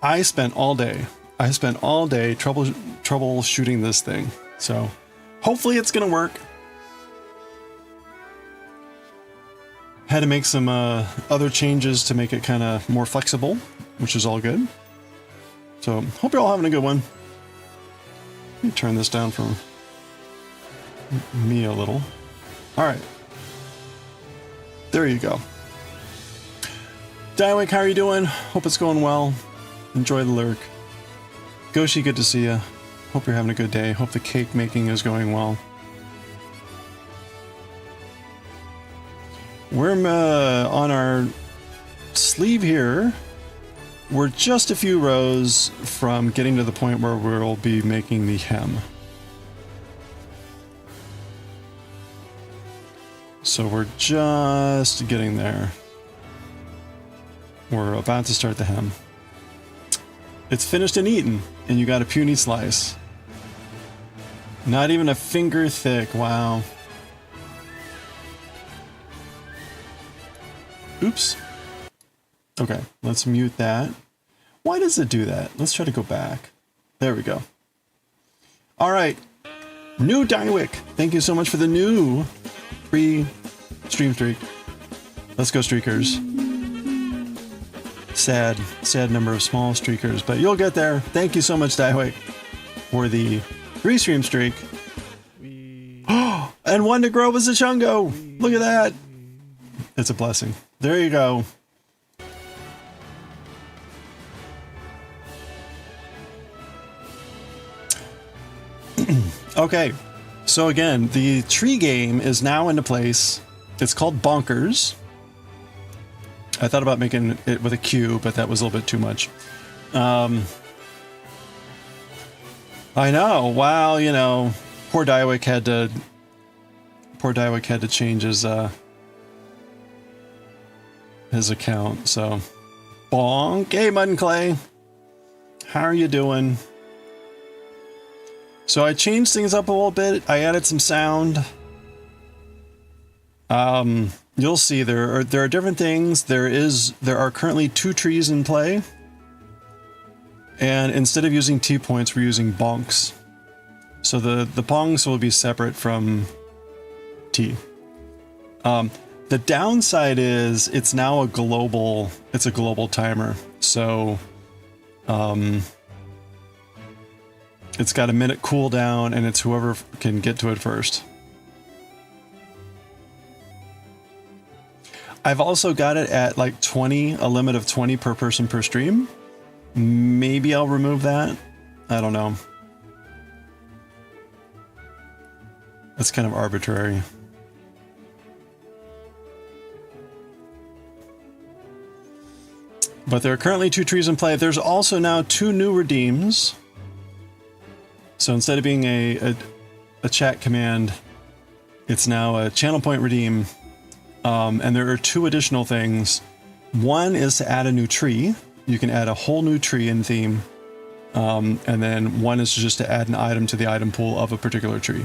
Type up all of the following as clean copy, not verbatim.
I spent all day troubleshooting this thing. So hopefully it's gonna work. Had to make some other changes to make it kind of more flexible, which is all good. So hope you're all having a good one. Let me turn this down for me a little. All right. There you go. Daiwick, how are you doing? Hope it's going well. Enjoy the lurk. Goshi, good to see you. Hope you're having a good day. Hope the cake making is going well. We're on our sleeve here. We're just a few rows from getting to the point where we'll be making the hem. So we're just getting there. We're about to start the hem. It's finished and eaten, and you got a puny slice. Not even a finger thick, wow. Oops. Okay, let's mute that. Why does it do that? Let's try to go back. There we go. All right. New Daiwick. Thank you so much for the new free stream streak. Let's go, streakers. Sad number of small streakers, but you'll get there. Thank you so much, Daiwick, for the 3 stream streak. And one to grow was a Chungo. Look at that. It's a blessing. There you go. Okay, so again, the tree game is now into place. It's called Bonkers. I thought about making it with a Q, but that was a little bit too much. I know. Wow, you know, poor Daiwick had to change his account. So, bonk. Hey, Mud and Clay, how are you doing? So I changed things up a little bit. I added some sound. You'll see there are different things. There are currently 2 trees in play. And instead of using T-points, we're using bonks. So the bonks will be separate from T. The downside is it's now a global timer. So it's got a minute cooldown, and it's whoever can get to it first. I've also got it at like 20, a limit of 20 per person per stream. Maybe I'll remove that. I don't know. That's kind of arbitrary. But there are currently 2 trees in play. There's also now 2 new redeems. So instead of being a chat command, it's now a channel point redeem. And there are 2 additional things. One is to add a new tree. You can add a whole new tree in theme. And then one is just to add an item to the item pool of a particular tree.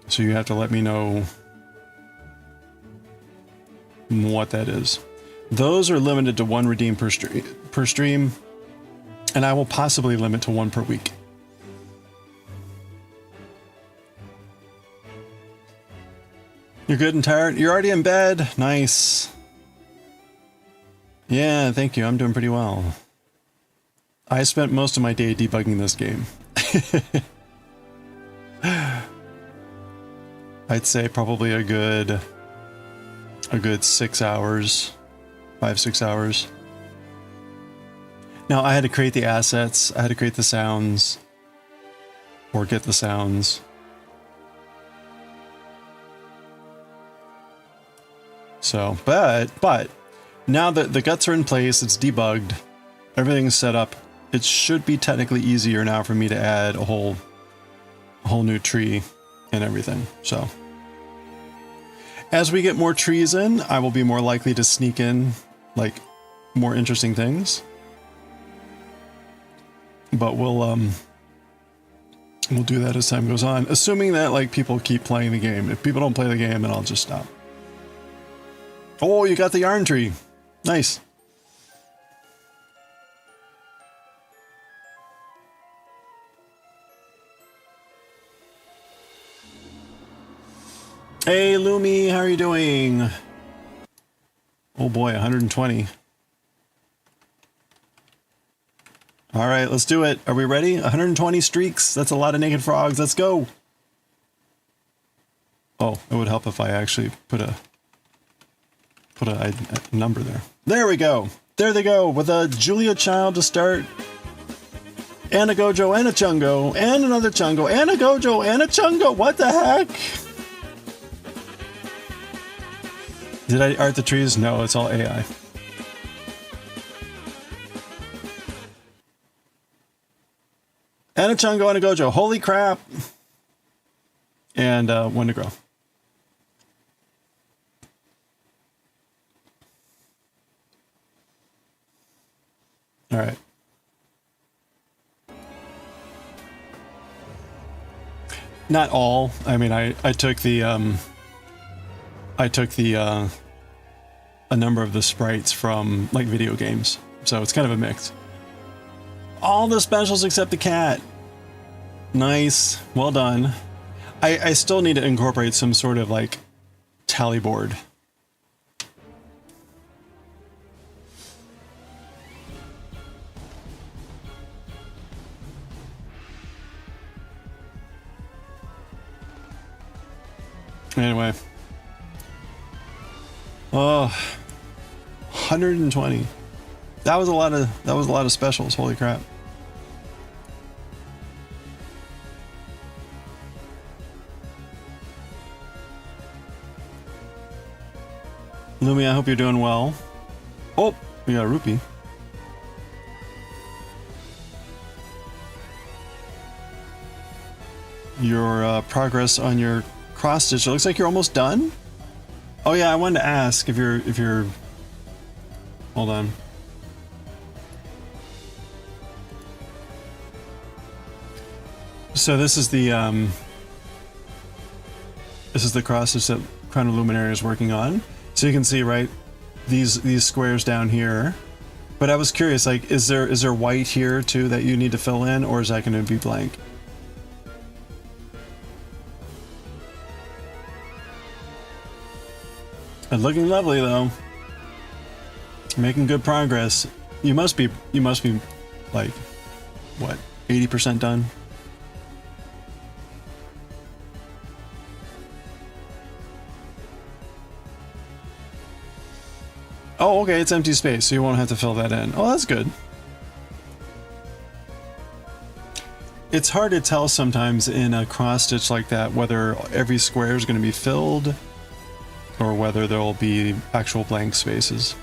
So you have to let me know what that is. Those are limited to 1 redeem per stream. And I will possibly limit to 1 per week. You're good and tired? You're already in bed? Nice. Yeah, thank you. I'm doing pretty well. I spent most of my day debugging this game. I'd say probably a good 6 hours, 5-6 hours. Now I had to create the assets. I had to create the sounds, or get the sounds. So, but now that the guts are in place, it's debugged, everything's set up. It should be technically easier now for me to add a whole new tree and everything. So, as we get more trees in, I will be more likely to sneak in like more interesting things. But we'll do that as time goes on, assuming that like people keep playing the game. If people don't play the game, then I'll just stop. Oh, you got the yarn tree. Nice. Hey, Lumi, how are you doing? Oh boy, 120. All right, let's do it. Are we ready? 120 streaks. That's a lot of naked frogs. Let's go. Oh, it would help if I actually put a number there. There we go. There they go with a Julia Child to start. And a Gojo and a Chungo and another Chungo and a Gojo and a Chungo. What the heck? Did I art the trees? No, it's all AI. And a Chungo and a Gojo. Holy crap. And one to grow. All right. Not all. I mean, I took the a number of the sprites from like video games, so it's kind of a mix. All the specials except the cat. Nice, well done. I still need to incorporate some sort of like tally board. Anyway. Oh, 120. That was a lot of specials. Holy crap. Lumi, I hope you're doing well. Oh, we got a rupee. Your progress on your cross stitch. It looks like you're almost done. Oh yeah, I wanted to ask if you're. Hold on. So this is the cross stitch that Crown of Luminary is working on. So you can see, right, these squares down here. But I was curious, like, is there white here too that you need to fill in, or is that going to be blank? And looking lovely though. Making good progress. You must be like, what, 80% done? Oh, okay, it's empty space, so you won't have to fill that in. Oh, that's good. It's hard to tell sometimes in a cross stitch like that whether every square is going to be filled or whether there will be actual blank spaces.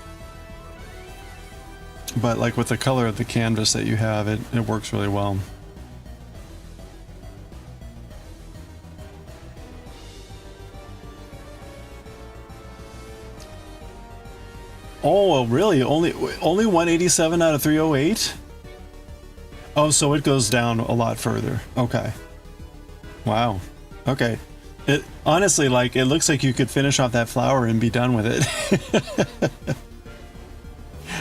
But like with the color of the canvas that you have, it works really well. Oh, really? Only 187 out of 308? Oh, so it goes down a lot further. Okay. Wow. Okay. It honestly, like, it looks like you could finish off that flower and be done with it.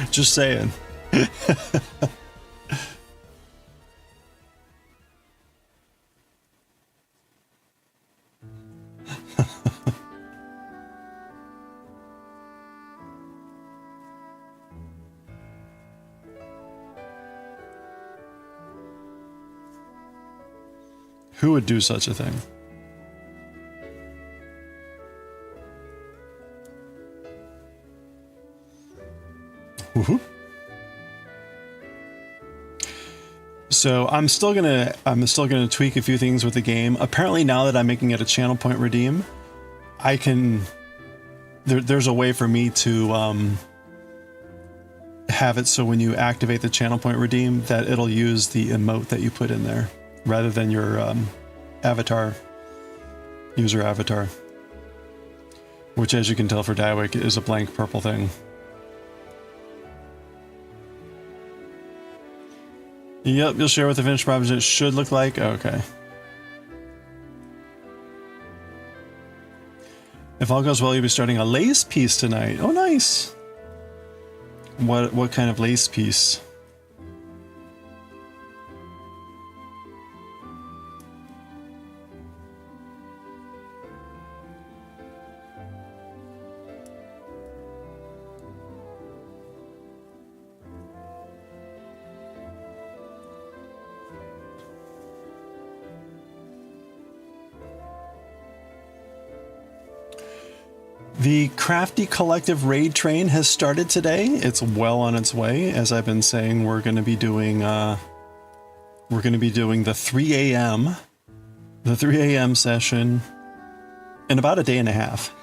Just saying. Who would do such a thing? Woohoo. So I'm still gonna tweak a few things with the game. Apparently now that I'm making it a channel point redeem, I can there's a way for me to have it so when you activate the channel point redeem that it'll use the emote that you put in there rather than your avatar, user avatar, which as you can tell for Daiwick is a blank purple thing. Yep, you'll share what the finished project should look like. Okay. If all goes well, you'll be starting a lace piece tonight. Oh, nice. What kind of lace piece? The Crafty Collective raid train has started today. It's well on its way. As I've been saying, we're going to be doing the 3 a.m. session in about a day and a half.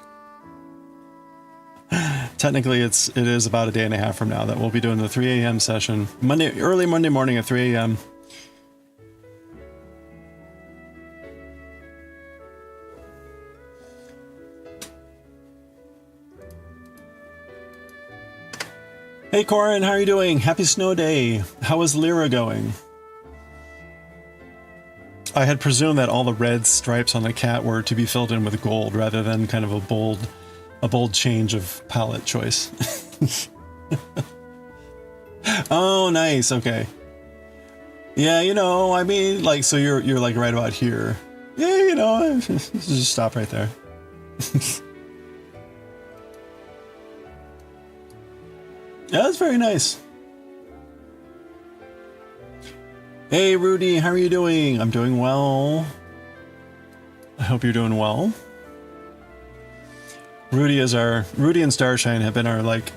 Technically, it is about a day and a half from now that we'll be doing the 3 a.m. session. Early Monday morning at 3 a.m. Hey Corin, how are you doing? Happy snow day. How is Lyra going? I had presumed that all the red stripes on the cat were to be filled in with gold rather than kind of a bold change of palette choice. Oh, nice. Okay. Yeah, you know, I mean, like, so you're like right about here. Yeah, you know, just stop right there. Yeah, that's very nice. Hey Rudy, how are you doing? I'm doing well. I hope you're doing well. Rudy and Starshine have been our like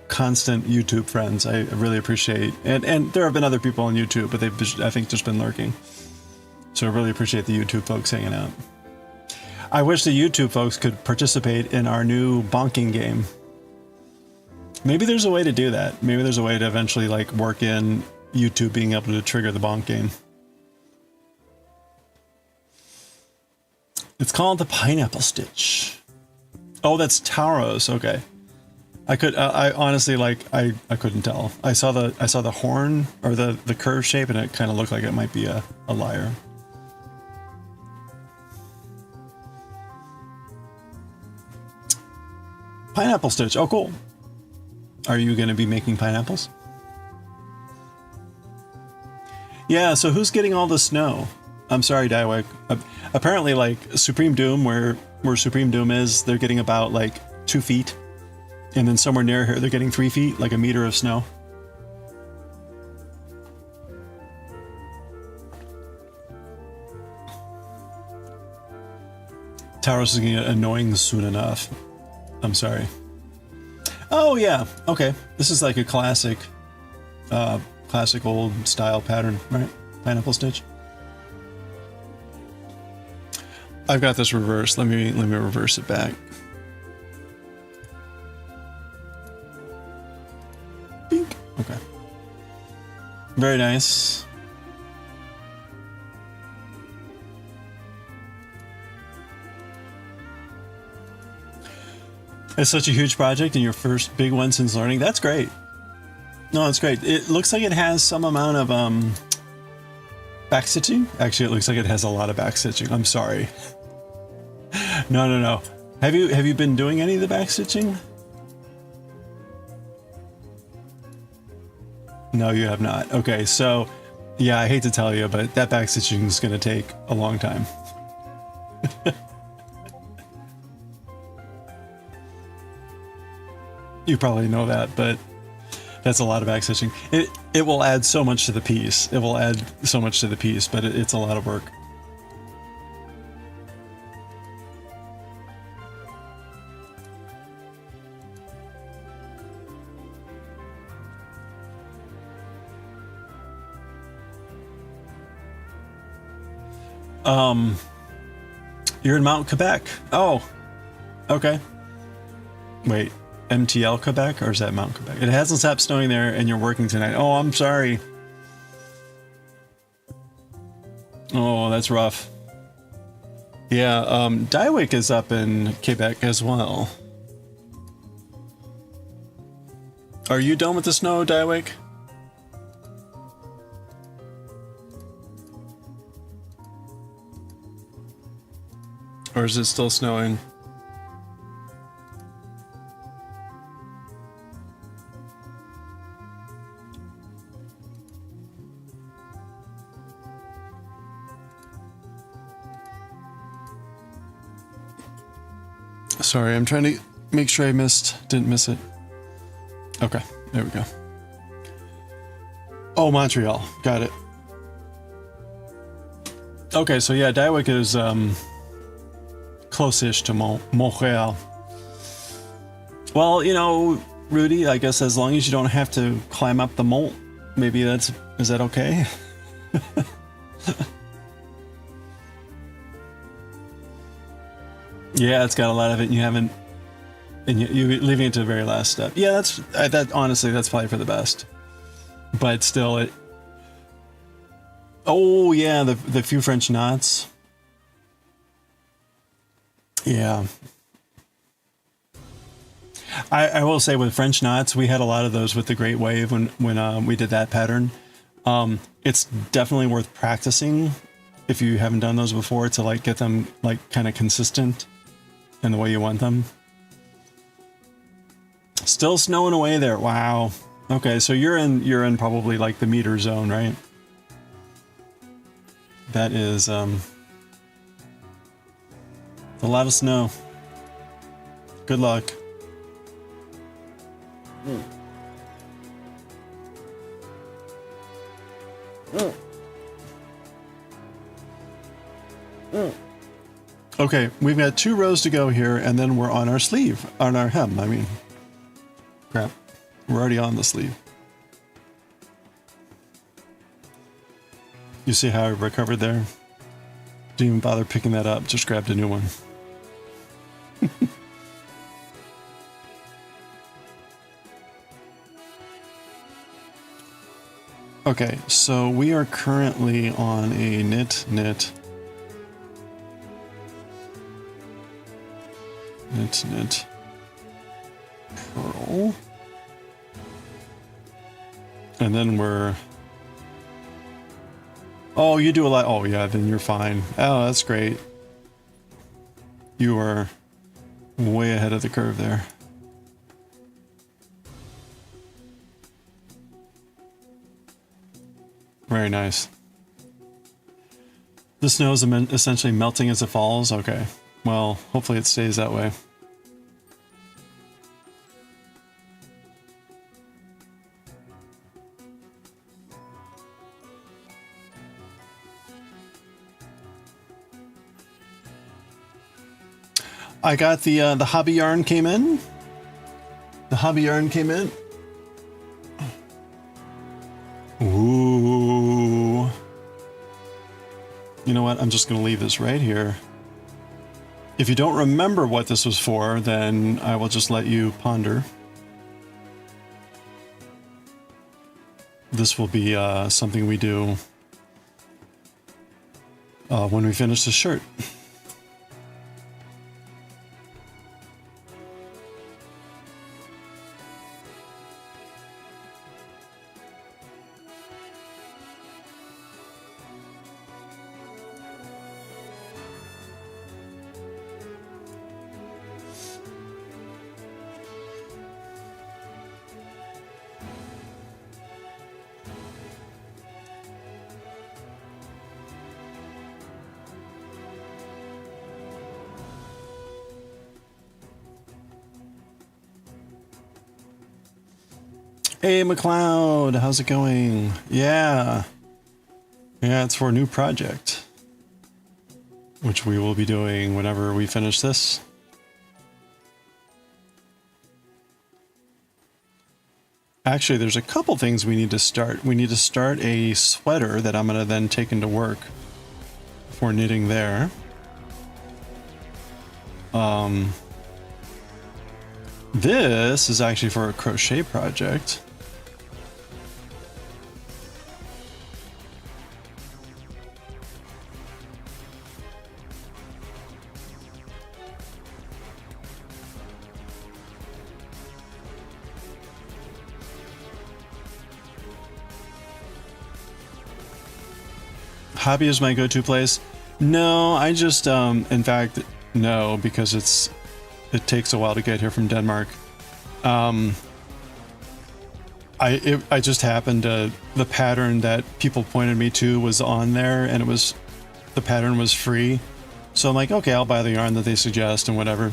constant YouTube friends. I really appreciate, and there have been other people on YouTube, but they've I think just been lurking. So I really appreciate the YouTube folks hanging out. I wish the YouTube folks could participate in our new bonking game. Maybe there's a way to do that. Maybe there's a way to eventually like work in YouTube being able to trigger the bonk game. It's called the Pineapple Stitch. Oh, that's Taros. Okay. I honestly like I couldn't tell. I saw the horn or the curve shape and it kind of looked like it might be a lyre. Pineapple Stitch. Oh, cool. Are you going to be making pineapples? Yeah, so who's getting all the snow? I'm sorry, Daiwek. Apparently, like, Supreme Doom, where Supreme Doom is, they're getting about, like, 2 feet. And then somewhere near here, they're getting 3 feet, like a meter of snow. Taros is going to get annoying soon enough. I'm sorry. Oh yeah, okay. This is like a classic old style pattern, right? Pineapple stitch. I've got this reversed. Let me reverse it back. Bink. Okay. Very nice. It's such a huge project and your first big one since learning. That's great. No, it's great. It looks like it has some amount of backstitching. Actually, it looks like it has a lot of backstitching. I'm sorry. No. Have you been doing any of the backstitching? No, you have not. Okay, so yeah, I hate to tell you, but that backstitching is going to take a long time. You probably know that, but that's a lot of backstitching. It will add so much to the piece. It will add so much to the piece, but it's a lot of work. You're in Mount Quebec. Oh, okay. Wait. MTL Quebec, or is that Mount Quebec? It hasn't stopped snowing there and you're working tonight. Oh, I'm sorry. Oh, that's rough. Yeah, Daiwick is up in Quebec as well. Are you done with the snow, Daiwick? Or is it still snowing? Sorry, I'm trying to make sure I didn't miss it. Okay, there we go. Oh, Montreal. Got it. Okay, so yeah, Daiwick is close-ish to Montreal. Well, you know, Rudy, I guess as long as you don't have to climb up the molt, maybe is that okay? Yeah, it's got a lot of it, and you haven't, and you're leaving it to the very last step. Yeah, that honestly, that's probably for the best. But still, it. Oh yeah, the few French knots. Yeah. I will say with French knots, we had a lot of those with the Great Wave when we did that pattern. It's definitely worth practicing if you haven't done those before to like get them like kind of consistent in the way you want them. Still snowing away there. Wow. Okay, so you're in probably like the meter zone, right? That is a lot of snow. Good luck. Okay, we've got 2 rows to go here, and then we're on our sleeve, on our hem, I mean. Crap, we're already on the sleeve. You see how I recovered there? Didn't even bother picking that up, just grabbed a new one. Okay, so we are currently on a knit, purl. And then we're... Oh, you do a lot. Oh, yeah, then you're fine. Oh, that's great. You are way ahead of the curve there. Very nice. The snow is essentially melting as it falls? Okay. Well, hopefully it stays that way. I got the hobby yarn came in. The hobby yarn came in. Ooh. You know what? I'm just going to leave this right here. If you don't remember what this was for, then I will just let you ponder. This will be something we do when we finish the shirt. Hey McLeod, how's it going? Yeah. Yeah, it's for a new project, which we will be doing whenever we finish this. Actually, there's a couple things we need to start. We need to start a sweater that I'm going to then take into work for knitting there. This is actually for a crochet project. Hobby is my go-to place. No, I just, in fact, no, because it takes a while to get here from Denmark. I just happened to, the pattern that people pointed me to was on there, and the pattern was free. So I'm like, okay, I'll buy the yarn that they suggest and whatever.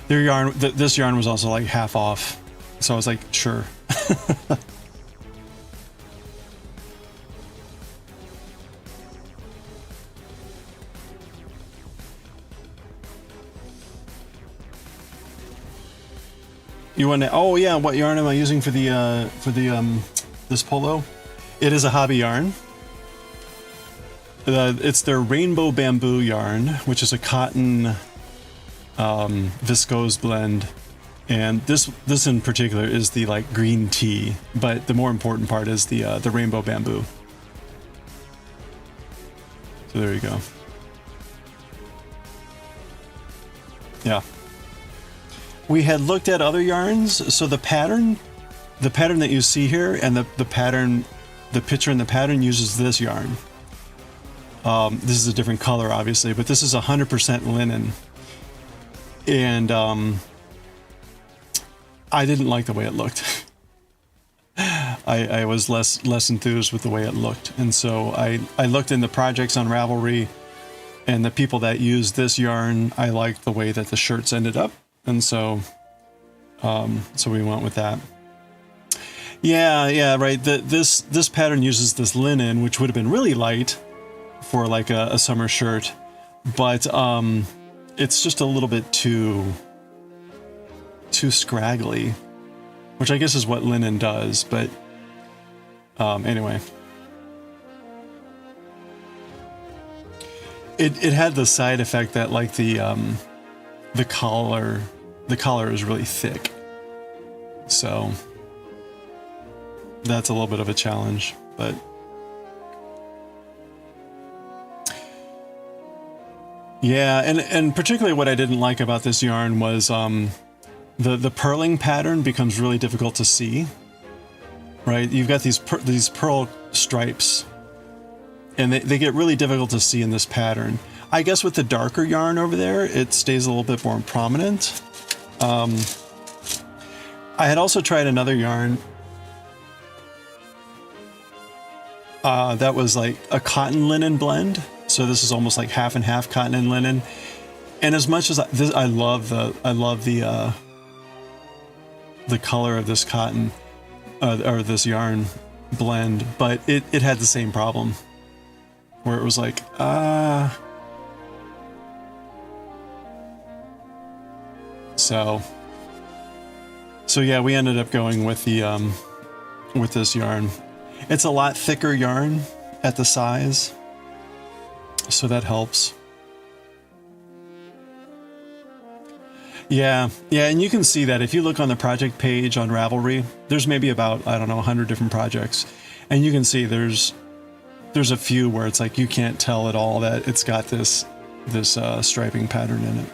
Their yarn, this yarn was also like half off. So I was like, sure. You want to? Oh yeah, what yarn am I using for the this polo? It is a hobby yarn. It's their rainbow bamboo yarn, which is a cotton viscose blend, and this in particular is the like green tea. But the more important part is the rainbow bamboo. So there you go. Yeah. We had looked at other yarns, so the pattern that you see here, and the picture in the pattern uses this yarn. This is a different color, obviously, but this is 100% linen. And I didn't like the way it looked. I was less enthused with the way it looked, and so I looked in the projects on Ravelry, and the people that use this yarn, I liked the way that the shirts ended up. And so we went with that. Yeah, right. This pattern uses this linen, which would have been really light for like a summer shirt, but it's just a little bit too scraggly, which I guess is what linen does. But anyway, it had the side effect that like the collar is really thick, so that's a little bit of a challenge. But yeah, and particularly what I didn't like about this yarn was the purling pattern becomes really difficult to see. Right, you've got these pearl stripes, and they get really difficult to see in this pattern. I guess with the darker yarn over there, it stays a little bit more prominent. I had also tried another yarn that was like a cotton linen blend. So this is almost like half and half cotton and linen. And as much as I love the color of this cotton or this yarn blend, but it had the same problem where it was like so yeah, we ended up going with the with this yarn. It's a lot thicker yarn at the size, so that helps. Yeah, and you can see that if you look on the project page on Ravelry, there's maybe about, I don't know, 100 different projects, and you can see there's a few where it's like you can't tell at all that it's got this striping pattern in it.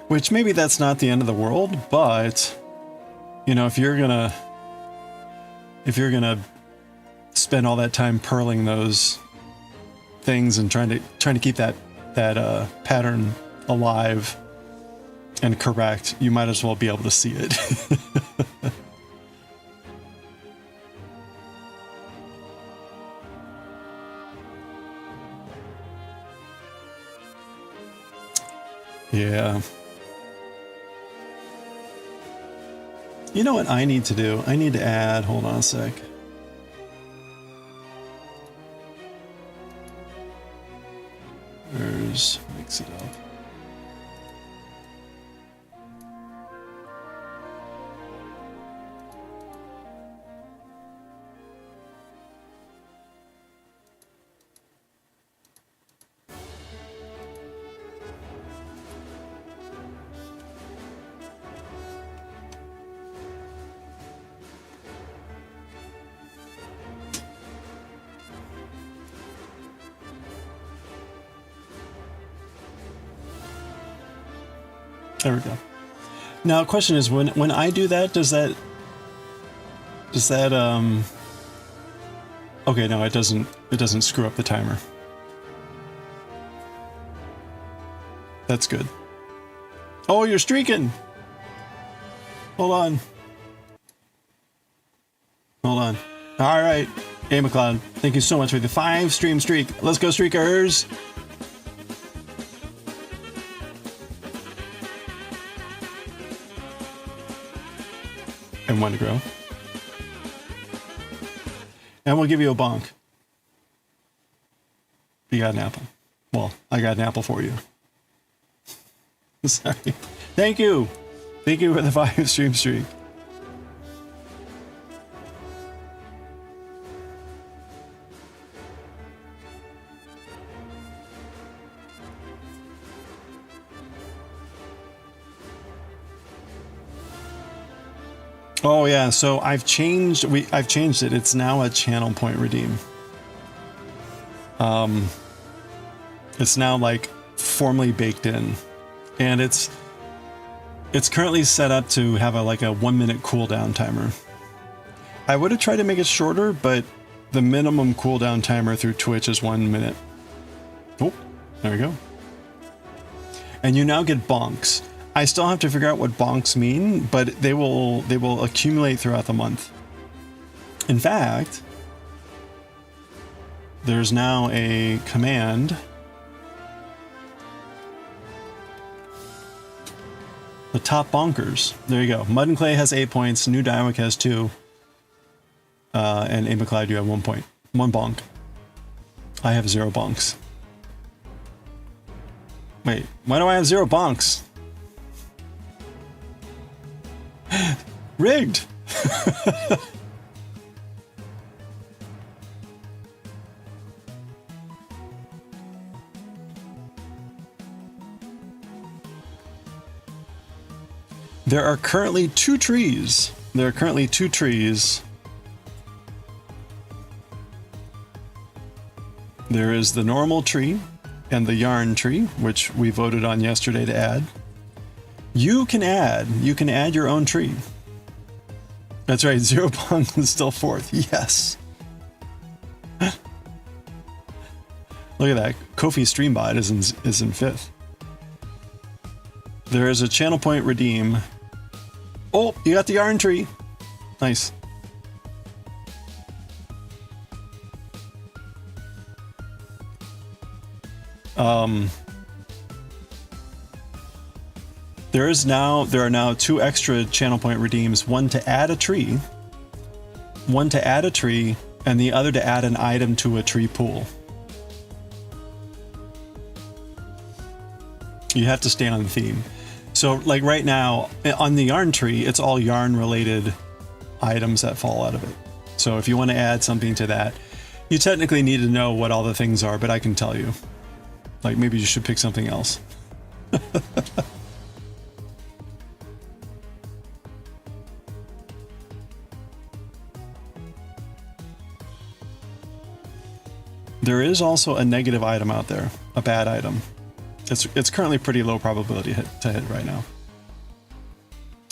Which maybe that's not the end of the world, but you know, if you're gonna spend all that time purling those things and trying to keep that pattern alive and correct, you might as well be able to see it. Yeah. You know what I need to do? I need to add, hold on a sec. Mix it up. There we go. Now, question is, when I do that, does that okay, no, it doesn't screw up the timer. That's good. Oh, you're streaking. Hold on. All right. Hey, McLeod, thank you so much for the 5-stream streak. Let's go, streakers. And one to grow. And we'll give you a bonk. You got an apple. Well, I got an apple for you. Sorry. Thank you. Thank you for the 5 stream streak. Oh yeah, so I've changed it. It's now a channel point redeem. It's now like formally baked in, and it's currently set up to have like a 1-minute cooldown timer. I would have tried to make it shorter, but the minimum cooldown timer through Twitch is 1 minute. Oh, there we go. And you now get bonks. I still have to figure out what bonks mean, but they will accumulate throughout the month. In fact, there's now a command. The top bonkers. There you go. Mud and Clay has 8 points. New Dynamic has 2. And A. McLeod, you have 1 point. 1 bonk. I have 0 bonks. Wait, why do I have 0 bonks? Rigged! There are currently 2 trees. There are currently 2 trees. There is the normal tree and the yarn tree, which we voted on yesterday to add. You can add your own tree. That's right, 0 Pong is still 4th. Yes. Look at that. Kofi Streambot is in 5th. There is a channel point redeem. Oh, you got the yarn tree. Nice. There are now 2 extra channel point redeems, one to add a tree, and the other to add an item to a tree pool. You have to stay on theme. So like right now on the yarn tree, it's all yarn related items that fall out of it. So if you want to add something to that, you technically need to know what all the things are, but I can tell you. Like maybe you should pick something else. There is also a negative item out there, a bad item. It's currently pretty low probability to hit right now.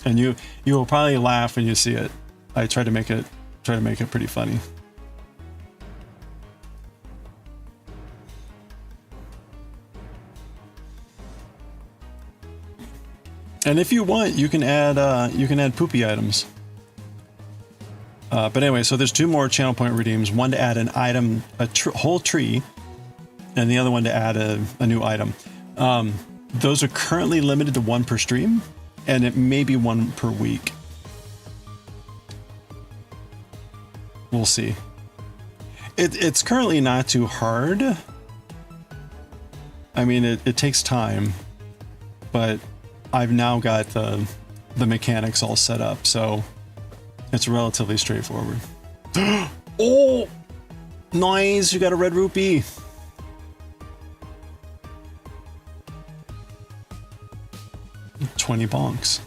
And you will probably laugh when you see it. I try to make it pretty funny. And if you want, you can add poopy items. But anyway, so there's 2 more channel point redeems. One to add an item, whole tree, and the other one to add a new item. Those are currently limited to 1 per stream, and it may be 1 per week. We'll see. It's currently not too hard. I mean, it takes time, but I've now got the mechanics all set up, so it's relatively straightforward. Oh, nice! You got a red rupee. $20 bonks.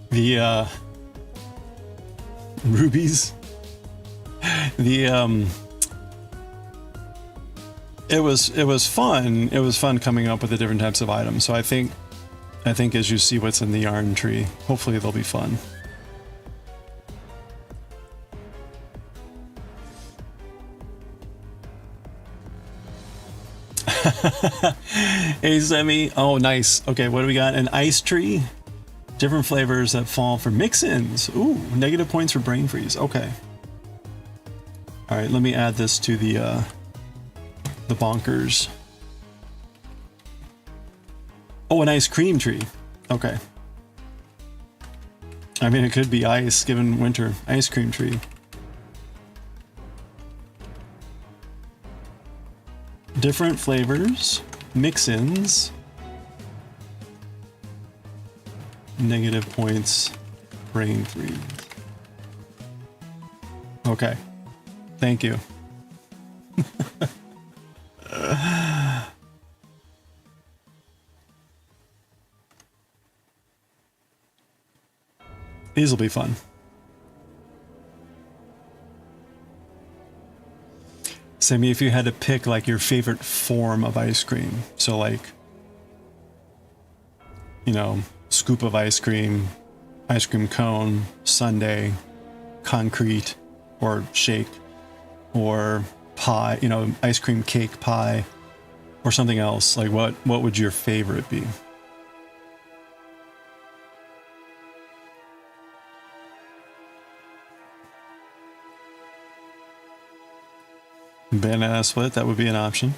The rubies. It was fun. It was fun coming up with the different types of items. So I think as you see what's in the yarn tree, hopefully they'll be fun. Hey Semi. Oh, nice. Okay, what do we got? An ice tree. Different flavors that fall for mix-ins. Ooh, negative points for brain freeze. Okay. All right, let me add this to the bonkers. Oh, an ice cream tree. Okay. I mean, it could be ice given winter. Ice cream tree. Different flavors, mix-ins, negative points, brain freeze. Okay, thank you. These will be fun. Sammy, if you had to pick like your favorite form of ice cream, so like, you know, scoop of ice cream cone, sundae, concrete, or shake, or pie, you know, ice cream cake pie, or something else, like what would your favorite be? Banana split, that would be an option.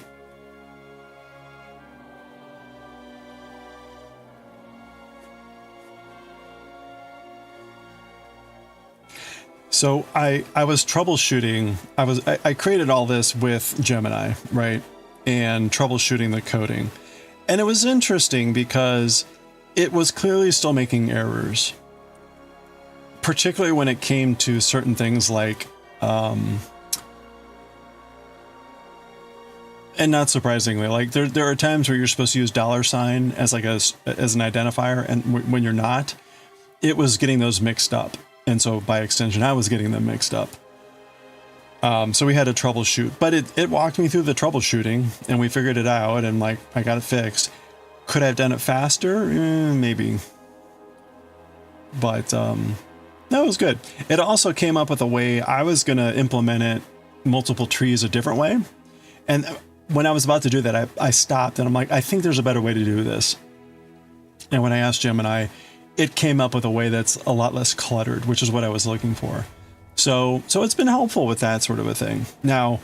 So I was troubleshooting, I created all this with Gemini, right? And troubleshooting the coding. And it was interesting because it was clearly still making errors. Particularly when it came to certain things like, and not surprisingly, like there are times where you're supposed to use $sign as like as an identifier, and when you're not, it was getting those mixed up, and so by extension, I was getting them mixed up. So we had to troubleshoot, but it walked me through the troubleshooting, and we figured it out, and like I got it fixed. Could I have done it faster? Maybe, but that was good. It also came up with a way I was gonna implement it multiple trees a different way, and when I was about to do that, I stopped and I'm like, I think there's a better way to do this. And when I asked Gemini, it came up with a way that's a lot less cluttered, which is what I was looking for. So it's been helpful with that sort of a thing. Now,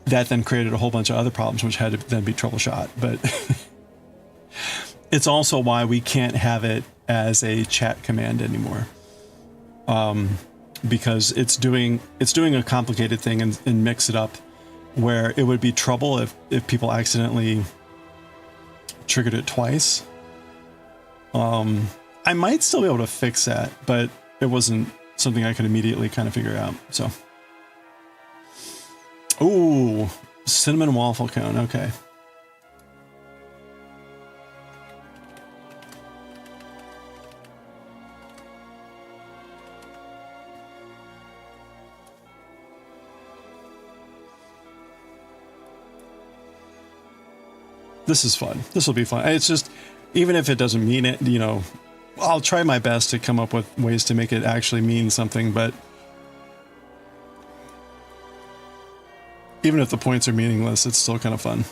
that then created a whole bunch of other problems, which had to then be troubleshot. But it's also why we can't have it as a chat command anymore. Because it's doing a complicated thing and mix it up, where it would be trouble if people accidentally triggered it twice. I might still be able to fix that, but it wasn't something I could immediately kind of figure out. So, ooh, cinnamon waffle cone. Okay. This is fun. This will be fun. It's just, even if it doesn't mean it, you know, I'll try my best to come up with ways to make it actually mean something, but even if the points are meaningless, it's still kind of fun.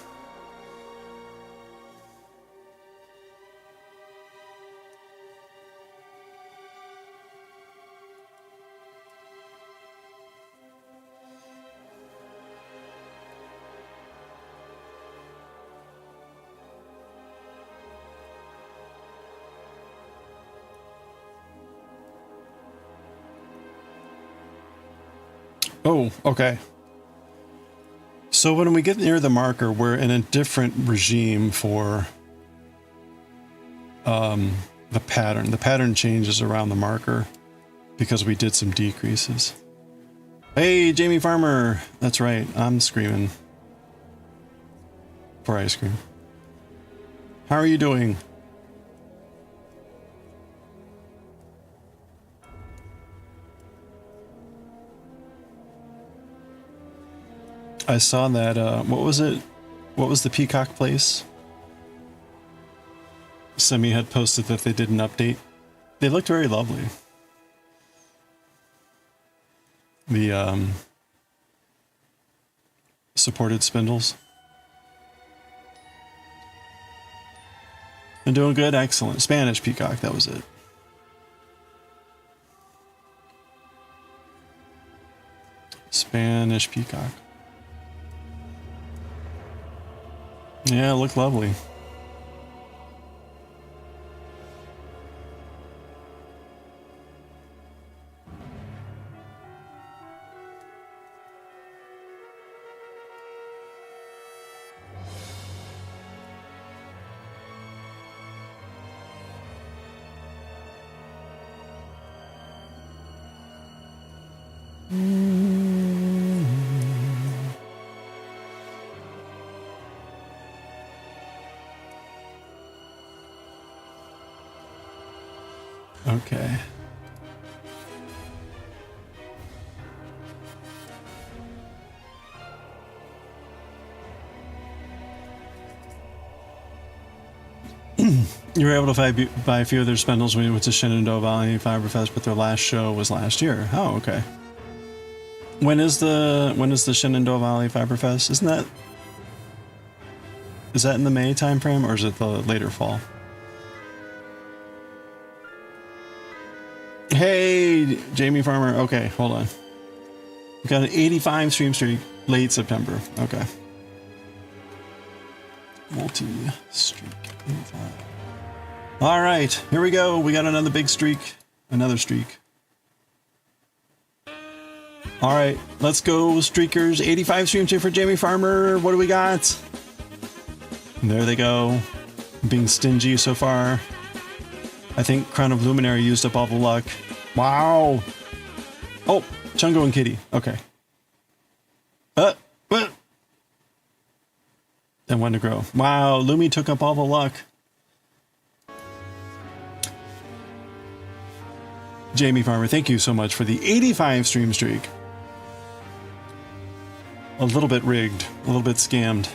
Oh, okay. So when we get near the marker, we're in a different regime for the pattern. The pattern changes around the marker because we did some decreases. Hey, Jamie Farmer. That's right. I'm screaming for ice cream. How are you doing? I saw that, what was it? What was the peacock place? Semi had posted that they did an update. They looked very lovely. The, supported spindles. Been doing good? Excellent. Spanish peacock, that was it. Spanish peacock. Yeah, look lovely. Okay. You were able to buy a few of their spindles when you went to Shenandoah Valley Fiber Fest, but their last show was last year. Oh, okay. When is the Shenandoah Valley Fiber Fest? Is that in the May timeframe, or is it the later fall? Hey, Jamie Farmer. Okay, hold on. We got an 85 stream streak, late September. Okay. Multi-streak 85. All right, here we go. We got another big streak. Another streak. All right, let's go, streakers. 85 stream streak for Jamie Farmer. What do we got? And there they go. Being stingy so far. I think Crown of Luminary used up all the luck. Wow. Oh, Chungo and Kitty. Okay. Then one to grow. Wow, Lumi took up all the luck. Jamie Farmer, thank you so much for the 85 stream streak. A little bit rigged, a little bit scammed.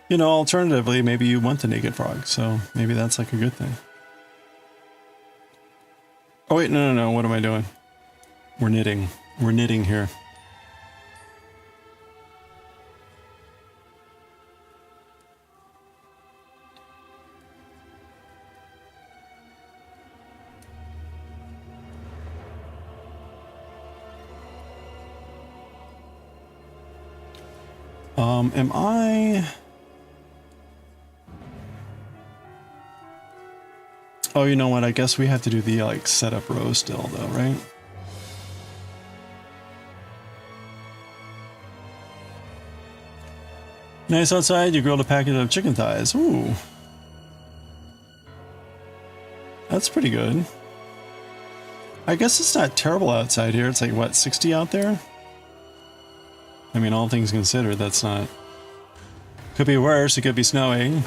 You know, alternatively, maybe you want the naked frog, so maybe that's like a good thing. Oh wait, no, what am I doing? We're knitting. We're knitting here. Am I... Oh, you know what? I guess we have to do the, like, setup row still, though, right? Nice outside. You grilled a packet of chicken thighs. Ooh. That's pretty good. I guess it's not terrible outside here. It's like, what, 60 out there? I mean, all things considered, that's not... Could be worse. It could be snowing.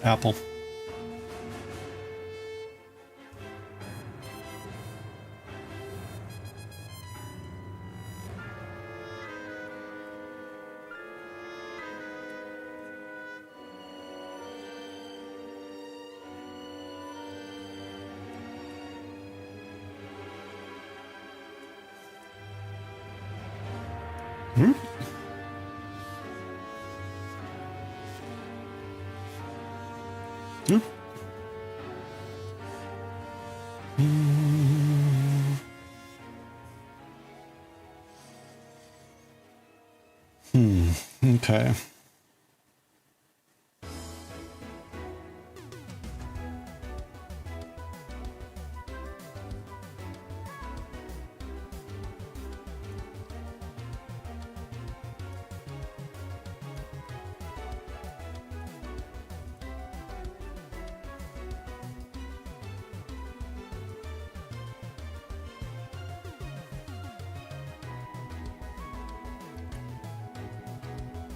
Apple. Hmm? Hmm? Okay.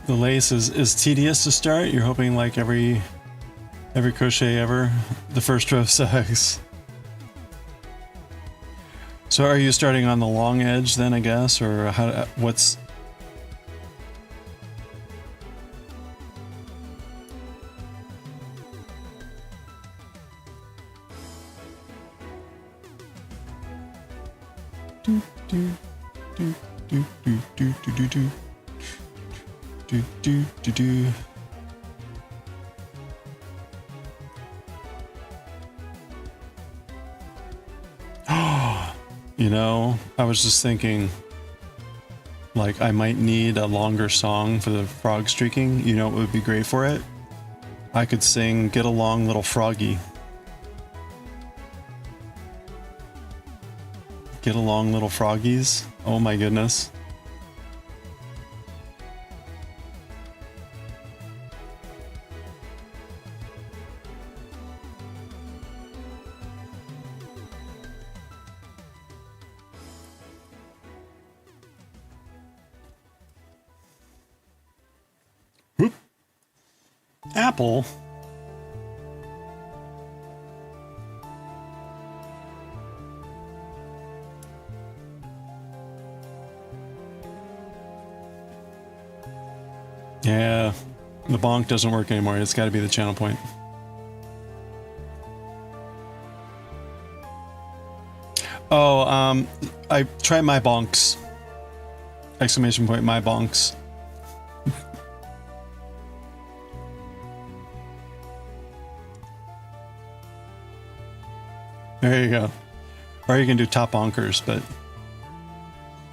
The lace is tedious to start. You're hoping like every crochet ever, the first row sucks. So are you starting on the long edge then, I guess, or how? What's? Do do do do do do do do do do do do do. You know, I was just thinking, like, I might need a longer song for the frog streaking. You know what would be great for it? I could sing Get Along Little Froggy. Get along, little froggies. Oh my goodness. Whoop. Apple. Yeah, the bonk doesn't work anymore. It's got to be the channel point. Oh, I tried my bonks. Exclamation point, my bonks. There you go. Or you can do top bonkers, but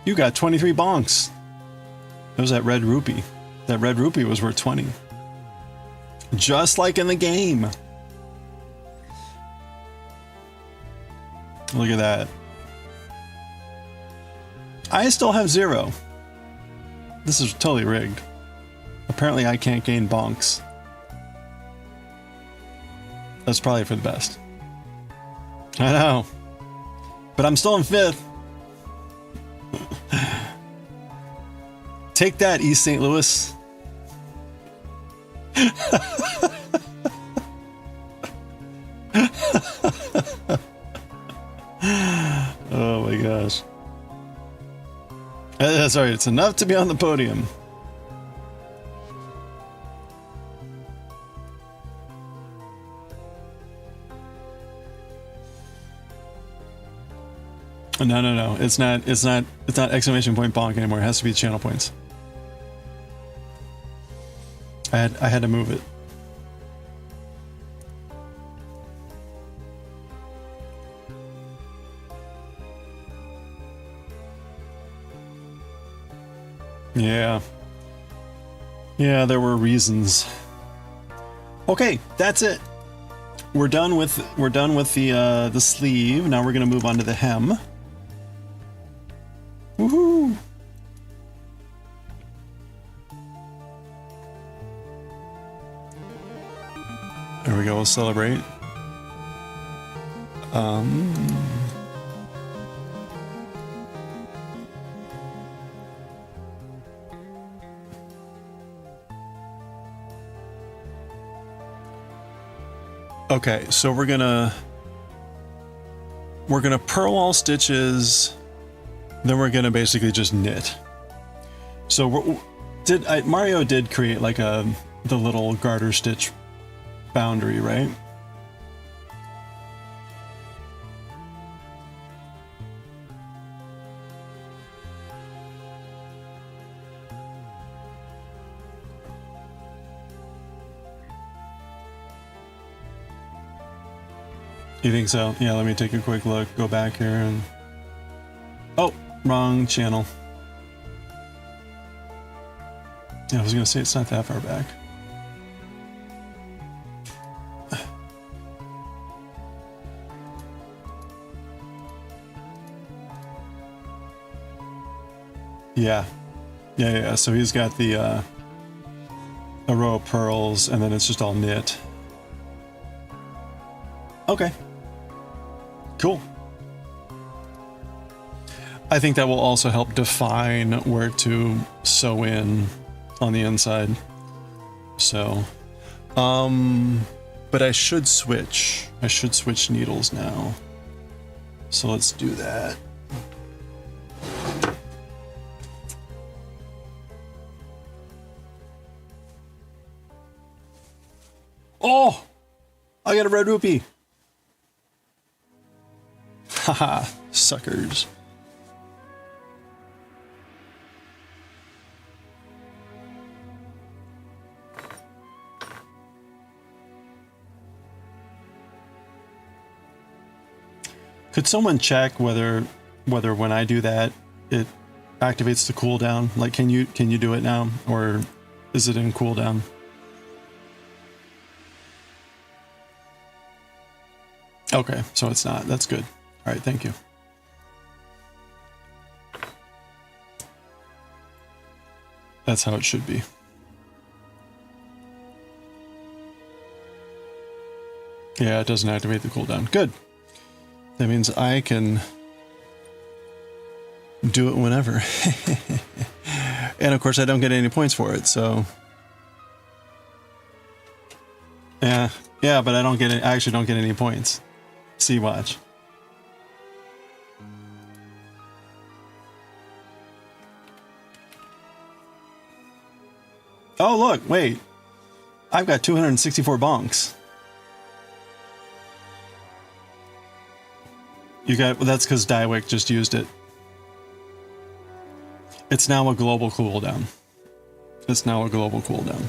you got 23 bonks. That was that red rupee. That red rupee was worth 20. Just like in the game. Look at that. I still have 0. This is totally rigged. Apparently I can't gain bonks. That's probably for the best. I know. But I'm still in 5th. Take that, East St. Louis. Oh my gosh. Sorry, it's enough to be on the podium. No. It's not exclamation point bonk anymore. It has to be channel points. I had to move it. Yeah. Yeah, there were reasons. Okay, that's it. We're done with the sleeve. Now we're gonna move on to the hem. Woohoo! There we go, we'll celebrate. Okay, so we're gonna purl all stitches, then we're gonna basically just knit. So Mario did create like the little garter stitch boundary, right? You think so? Yeah, let me take a quick look. Go back here and... Oh, wrong channel. Yeah, I was gonna say it's not that far back. Yeah. So he's got the a row of pearls, and then it's just all knit. Okay. Cool. I think that will also help define where to sew in on the inside. So, but I should switch. I should switch needles now. So let's do that. Oh! I got a red rupee! Haha, suckers. Could someone check whether when I do that it activates the cooldown? Like, can you do it now, or is it in cooldown? Okay, so it's not. That's good. All right, thank you. That's how it should be. Yeah, it doesn't activate the cooldown. Good. That means I can do it whenever. And of course I don't get any points for it, so yeah, but I don't get it. I actually don't get any points. See, watch. Oh look, wait. I've got 264 bonks. You got, well, that's because Daiwick just used it. It's now a global cooldown. It's now a global cooldown.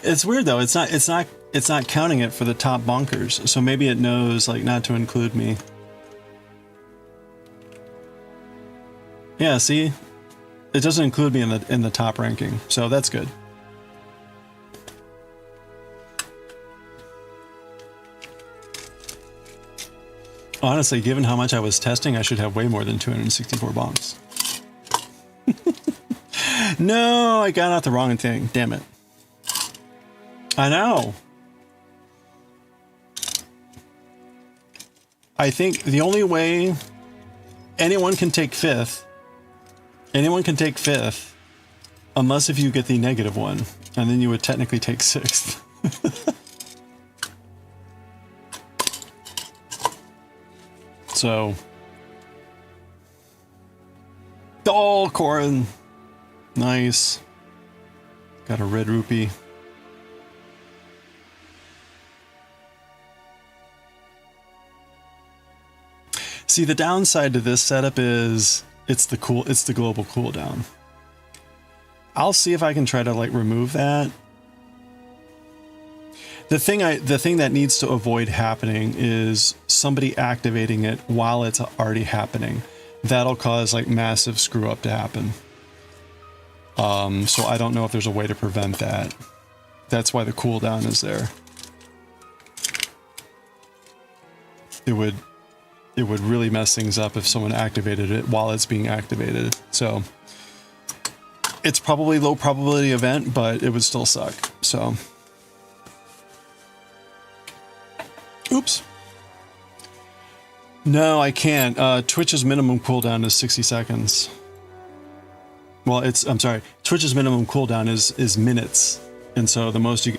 It's weird though. It's not counting it for the top bonkers. So maybe it knows like not to include me. Yeah, see? It doesn't include me in the top ranking. So that's good. Honestly, given how much I was testing, I should have way more than 264 bonks. No, I got out the wrong thing. Damn it. I know. I think the only way anyone can take fifth, unless if you get the negative one, and then you would technically take sixth. So, oh, Corin, nice. Got a red rupee. See, the downside to this setup is it's the global cooldown. I'll see if I can try to like remove that. The thing that needs to avoid happening is somebody activating it while it's already happening. That'll cause like massive screw up to happen. So I don't know if there's a way to prevent that. That's why the cooldown is there. It would really mess things up if someone activated it while it's being activated. So it's probably low probability event, but it would still suck. So. Oops. No, I can't. Twitch's minimum cooldown is 60 seconds. Well, I'm sorry. Twitch's minimum cooldown is minutes. And so the most you...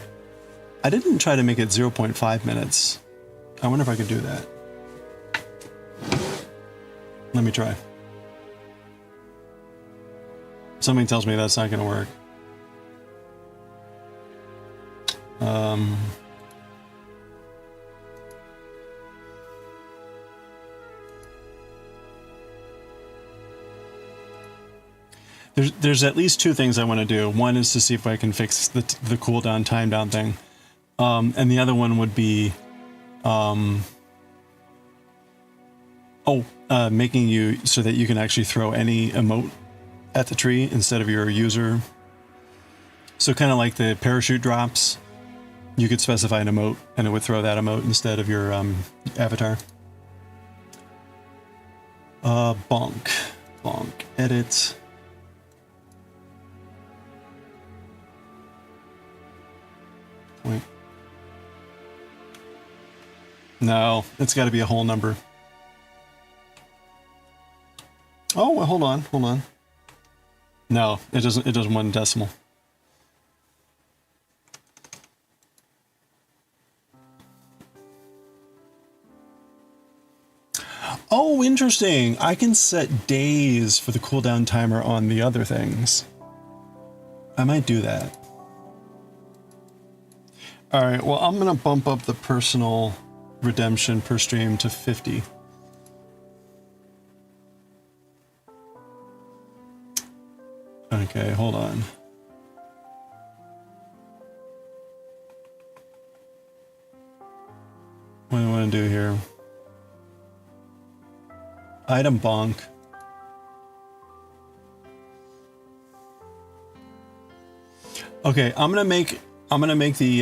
I didn't try to make it 0.5 minutes. I wonder if I could do that. Let me try. Something tells me that's not going to work. There's at least two things I want to do. One is to see if I can fix the cooldown time down thing. And the other one would be making you so that you can actually throw any emote at the tree instead of your user. So kind of like the parachute drops, you could specify an emote and it would throw that emote instead of your avatar. Bonk, edit. Wait. No, it's got to be a whole number. Oh, well, hold on. No, it doesn't one decimal. Oh, interesting. I can set days for the cooldown timer on the other things. I might do that. All right, well, I'm gonna bump up the personal redemption per stream to 50. Okay, hold on. What do I want to do here? Item bonk. Okay, I'm gonna make the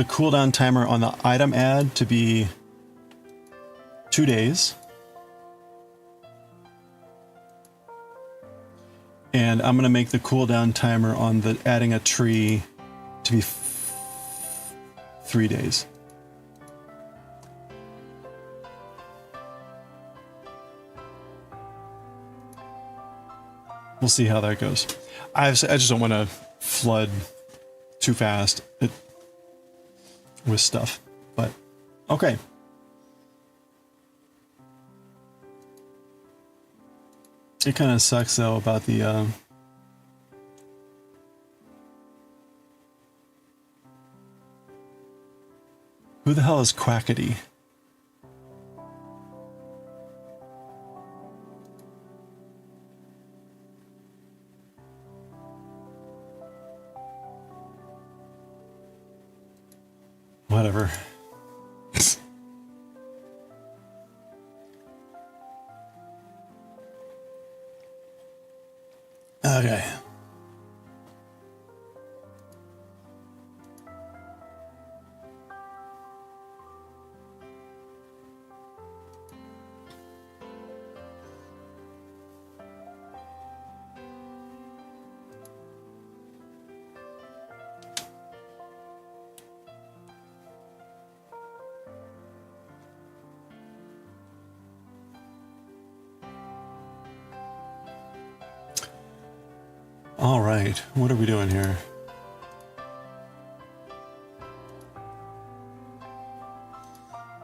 cooldown timer on the item ad to be 2 days. And I'm gonna make the cooldown timer on the adding a tree to be 3 days. We'll see how that goes. I just don't want to flood too fast with stuff, but okay. It kind of sucks though about the who the hell is Quackity? Whatever. Okay. All right, what are we doing here?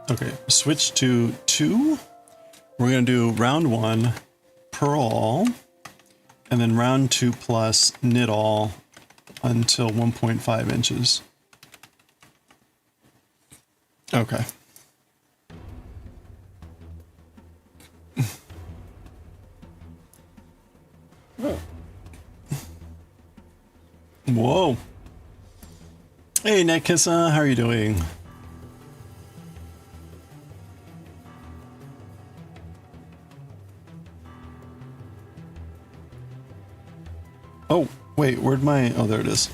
Okay, switch to 2. We're gonna do round 1, purl all, and then round 2 plus knit all until 1.5 inches. Okay. Whoa. Hey, Netkissa, how are you doing? Oh, wait, where'd my... Oh, there it is.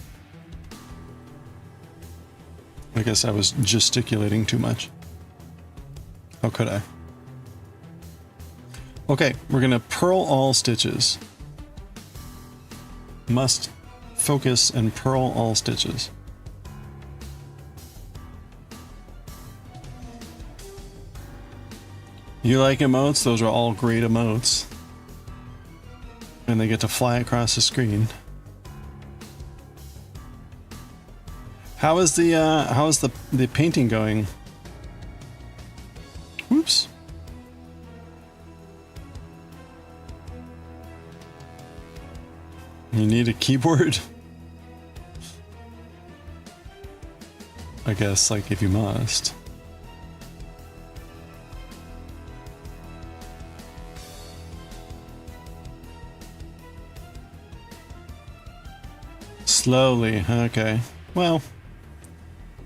I guess I was gesticulating too much. How could I? Okay, we're gonna purl all stitches. Must focus and purl all stitches. You like emotes? Those are all great emotes. And they get to fly across the screen. How is the painting going? Whoops. You need a keyboard? I guess, like, if you must. Slowly, okay. Well,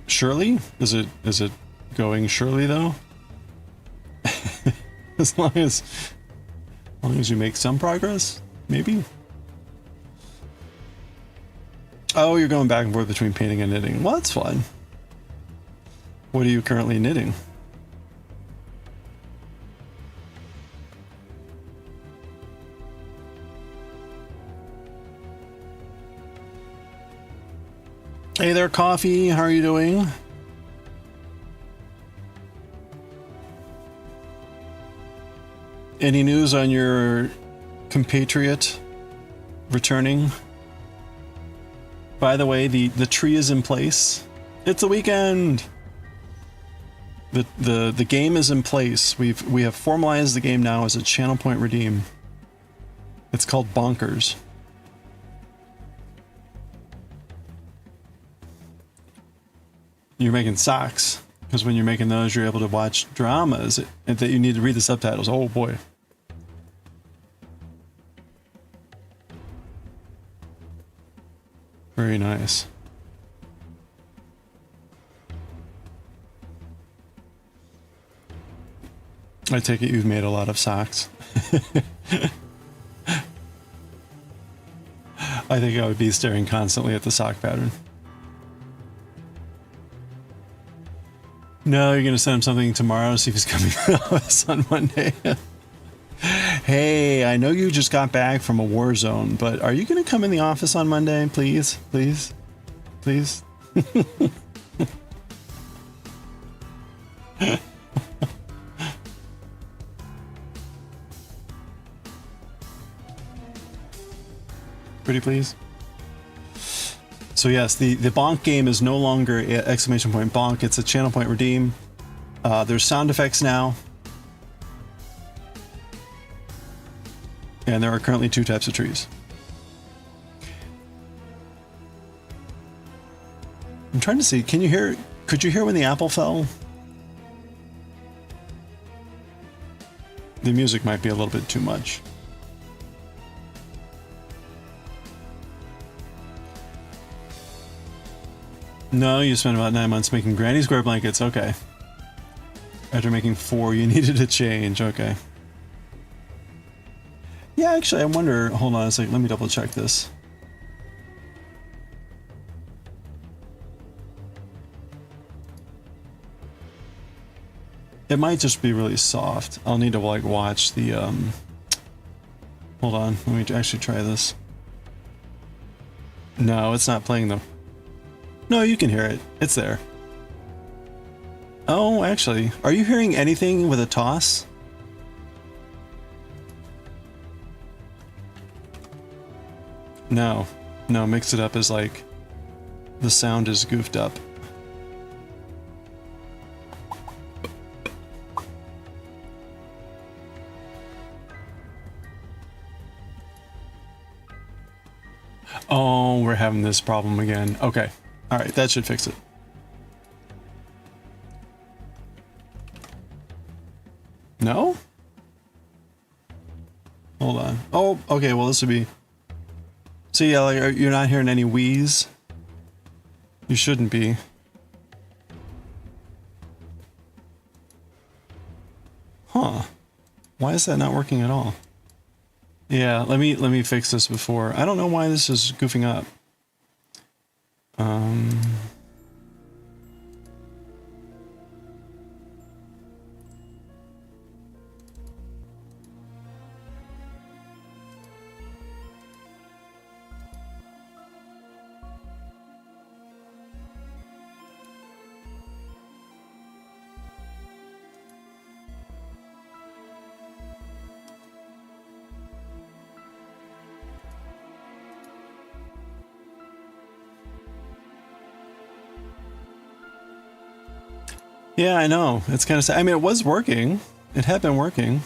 surely? Is it going surely though? as long as you make some progress, maybe? Oh, you're going back and forth between painting and knitting. Well, that's fun. What are you currently knitting? Hey there, Coffee. How are you doing? Any news on your compatriot returning? By the way, the tree is in place. It's the weekend. The game is in place. We have formalized the game now as a channel point redeem. It's called Bonkers. You're making socks. Because when you're making those, you're able to watch dramas that you need to read the subtitles. Oh boy. Very nice. I take it you've made a lot of socks. I think I would be staring constantly at the sock pattern. No, you're gonna send him something tomorrow, see if he's coming to the office on Monday. Hey, I know you just got back from a war zone, but are you gonna come in the office on Monday, please? Please? Please? Pretty please? So yes, the bonk game is no longer exclamation point bonk, it's a channel point redeem. There's sound effects now. And there are currently 2 types of trees. I'm trying to see, can you hear, could you hear when the apple fell? The music might be a little bit too much. No, you spent about 9 months making granny square blankets, okay. After making 4, you needed a change, okay. Yeah, actually, I wonder, hold on a second, let me double check this. It might just be really soft. I'll need to like watch the, hold on, let me actually try this. No, it's not playing though. No, you can hear it. It's there. Oh, actually, are you hearing anything with a toss? No. No, mix it up as like the sound is goofed up. Oh, we're having this problem again. Okay. All right, that should fix it. No? Hold on. Oh, okay, well this would be... So yeah, like, you're not hearing any wheeze? You shouldn't be. Huh. Why is that not working at all? Yeah, let me fix this before. I don't know why this is goofing up. Yeah, I know. It's kind of sad. I mean, it was working. It had been working.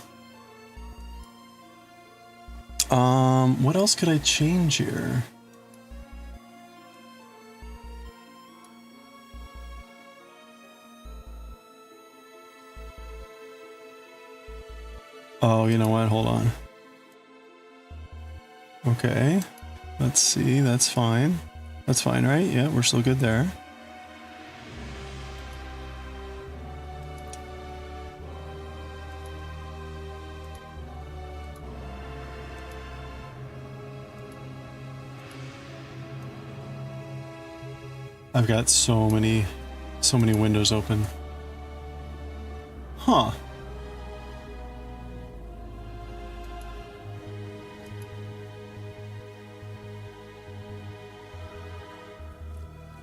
What else could I change here? Oh, you know what? Hold on. Okay. Let's see. That's fine. That's fine, right? Yeah, we're still good there. I've got so many windows open. Huh.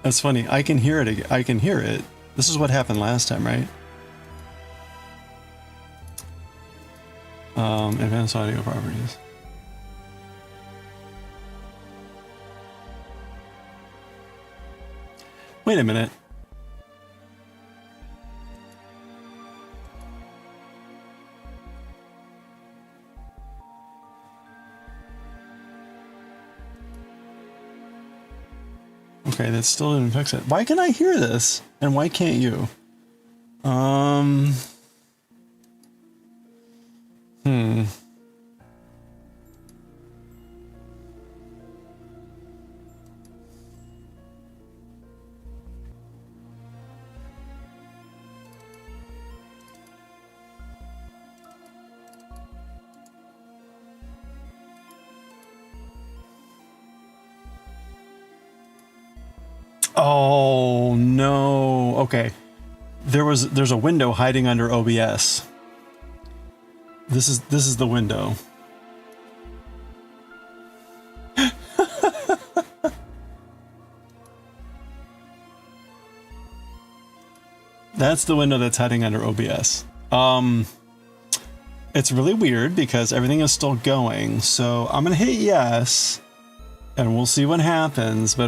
That's funny. I can hear it again. I can hear it. This is what happened last time, right? Advanced audio properties. Wait a minute. Okay, that still didn't fix it. Why can I hear this? And why can't you? Oh no. Okay. There's a window hiding under OBS. This is the window. That's the window that's hiding under OBS. It's really weird because everything is still going. So I'm gonna hit yes, and we'll see what happens. But